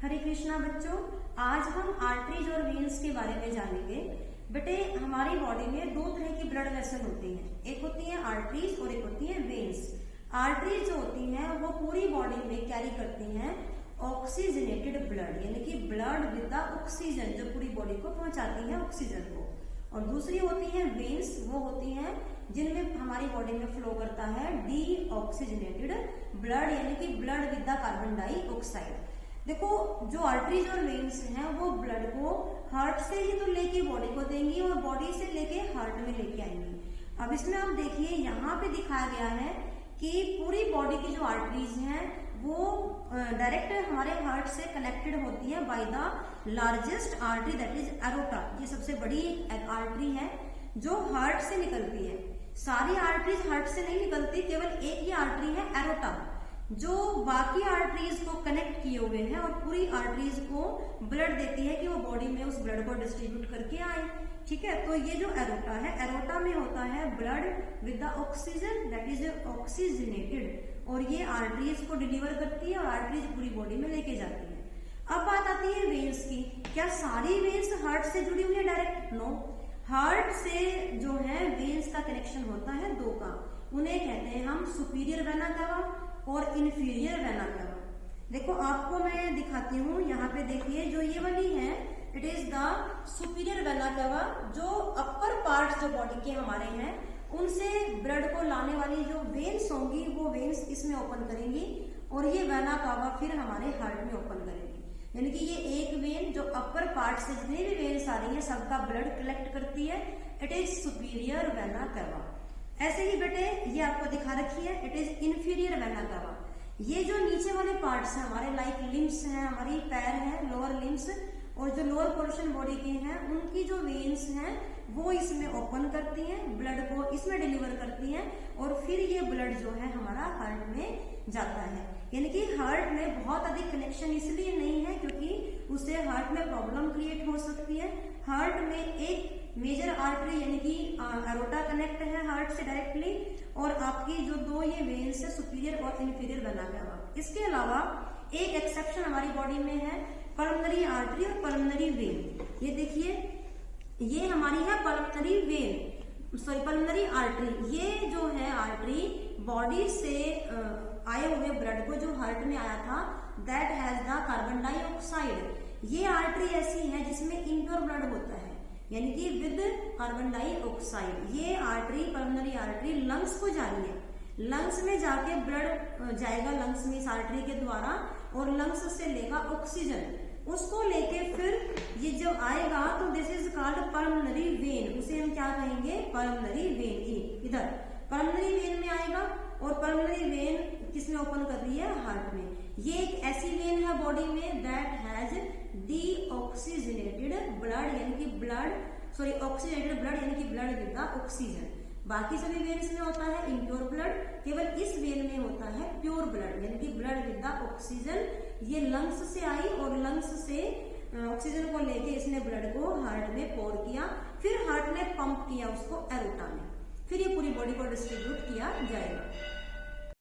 हरे कृष्णा बच्चों, आज हम आर्टरीज और वेन्स के बारे में जानेंगे। बेटे, हमारी बॉडी में दो तरह की ब्लड वेसल होती हैं, एक होती है आर्टरीज और एक होती है वेन्स। आर्टरीज जो होती हैं वो पूरी बॉडी में कैरी करती हैं ऑक्सीजनेटेड ब्लड, यानी कि ब्लड विद द ऑक्सीजन, जो पूरी बॉडी को पहुंचाती है ऑक्सीजन को। और दूसरी होती है वेन्स, वो होती हैं जिनमें हमारी बॉडी में फ्लो करता है डीऑक्सीजनेटेड ब्लड, यानी कि blood with the carbon dioxide. देखो, जो आर्टरीज और वेन्स हैं वो ब्लड को हार्ट से ही तो लेके बॉडी को देंगी और बॉडी से लेके हार्ट में लेके आएंगी। अब इसमें आप देखिए, यहाँ पे दिखाया गया है कि पूरी बॉडी की जो आर्टरीज हैं वो डायरेक्ट हमारे हार्ट से कनेक्टेड होती है by the largest artery, that is aorta. ये सबसे बड़ी आर्टरी है जो हार्ट से निकलती है। सारी आर्टरीज हार्ट से नहीं निकलती, केवल एक ही आर्टरी है एरोटा, जो बाकी आर्टरीज को कनेक्ट किए हुए हैं और पूरी आर्टरीज को ब्लड देती है कि वो बॉडी में उस ब्लड को डिस्ट्रीब्यूट करके आए। ठीक है, तो ये जो एरोटा है, एरोटा में होता है blood with the oxygen, that is oxygenated, और ये आर्टरीज को डिलीवर करती है और आर्टरीज पूरी बॉडी में लेके जाती है। अब बात आती है वेन्स की। क्या सारी वेन्स हार्ट से जुड़ी हुई है डायरेक्ट? नो। हार्ट से जो है वेन्स का कनेक्शन होता है दो का, उन्हें कहते हैं हम सुपीरियर वेना कावा और इंफीरियर वेना कावा। देखो, आपको मैं दिखाती हूँ, यहाँ पे देखिए, जो ये वाली है it is the superior vena cava, जो अपर पार्ट जो बॉडी के हमारे हैं उनसे ब्लड को लाने वाली जो वेन्स होंगी वो वेन्स इसमें ओपन करेंगी और ये वेना कावा फिर हमारे हार्ट में ओपन करेंगी। यानी कि ये एक वेन जो अपर पार्ट से जितनी भी वेन्स आ रही है सबका ब्लड कलेक्ट करती है, it is superior vena cava. ऐसे ही बेटे, ये आपको दिखा रखी है, it is inferior vena cava. ये जो नीचे वाले पार्ट्स हैं हमारे, लाइक लिम्स हैं, हमारी पैर हैं, लोअर लिम्स, और जो लोअर पोर्शन बॉडी के हैं उनकी जो वेन्स हैं वो इसमें ओपन करती हैं, ब्लड को इसमें डिलीवर करती हैं और फिर ये ब्लड जो है हमारा हार्ट में जाता है। यानी कि हार्ट में बहुत अधिक कनेक्शन इसलिए नहीं है क्योंकि उससे हार्ट में प्रॉब्लम क्रिएट हो सकती है। हार्ट में एक मेजर आर्टरी यानी कि एरोटा कनेक्ट है हार्ट से डायरेक्टली, और आपकी जो दो ये वेन्स है सुपीरियर और इंफीरियर वेना कावा। इसके अलावा एक एक्सेप्शन हमारी बॉडी में है, पल्मोनरी आर्टरी और पल्मोनरी वेन। ये देखिए, ये हमारी है pulmonary vein, sorry pulmonary artery. ये जो है आर्टरी बॉडी से आए हुए ब्लड को जो हार्ट में आया था, that has the carbon dioxide. ये आर्टरी ऐसी है जिसमें इम्प्योर ब्लड होता है, यानी कि विद कार्बन डाइऑक्साइड। ये आर्टरी, पल्मोनरी आर्टरी लंग्स को जा रही है, लंग्स में जाके ब्लड जाएगा लंग्स में इस आर्टरी के द्वारा, और लंग्स से लेगा ऑक्सीजन, उसको लेके फिर ये जब आएगा तो this is called pulmonary vein. उसे हम क्या कहेंगे? Pulmonary vein. इधर पल्मोनरी वेन में आएगा और पल्मोनरी वेन किसमें ओपन कर रही है? हार्ट में। ये एक ऐसी वेन है बॉडी में दैट हैज डीऑक्सीजनेटेड ब्लड, यानी कि ऑक्सीजनेटेड ब्लड यानी कि ब्लड विद द ऑक्सीजन। बाकी सभी वेन्स में होता है इम्प्योर ब्लड, केवल इस वेन में होता है प्योर ब्लड, यानी कि ब्लड विद द ऑक्सीजन। ये लंग्स से आई और लंग्स से ऑक्सीजन को लेके इसने ब्लड को हार्ट में पोर किया, फिर हार्ट ने पंप किया उसको एरोटा में, फिर ये पूरी बॉडी को डिस्ट्रीब्यूट किया जाएगा।